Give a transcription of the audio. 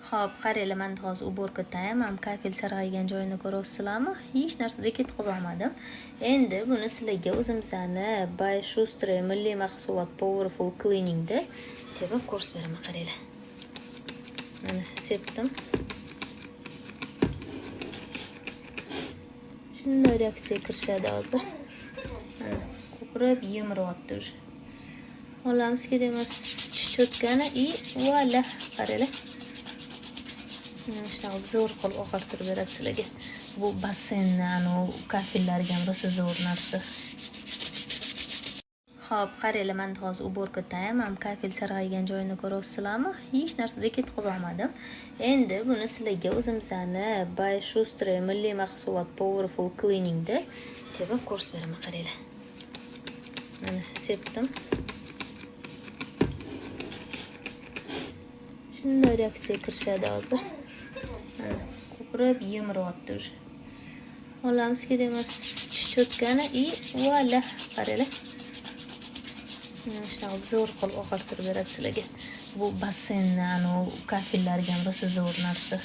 Xo'p, qaranglar, men hozir уборкадayim. Ham kafel sarg'aygan joyini ko'ryapsizlarmi? Hech narsada ketqaza olmadim. Endi buni sizlarga o'zimizani By Schuster milliy mahsulot Powerful Cleaningda sepib ko'rsatib beraman, qaranglar. Mana sepdim. Shunday reaksiya kirishadi hozir. Mana ko'pirib yemiryapti уже. Olamiz kerak emas cho'tkani voila, qaranglar. Shunaqa zo'r qilib oqartirib beradi sizlarga. Bu basseynni, kafellarga ham rosa zo'r narsa. Xo'p, qaranglar, men hozir уборкадayim. Ham kafel sarg'aygan joyini ko'ryapsizlarmi? Hech narsada ketqaza olmadim. Endi buni sizlarga o'zimizani By Schuster milliy mahsulot Powerful Cleaningda sepib ko'rsatib beraman, qaranglar. Mana sepdim. Shunday reaksiya kirishadi hozir. Mana ko'pirib yemiryapti уже. Olamiz kerak emas cho'tkani voila, qaranglar. Shunaqa zo'r qilib oqartirib beradi sizlarga. Bu basseynni, kafellarga ham rosa zo'r narsa.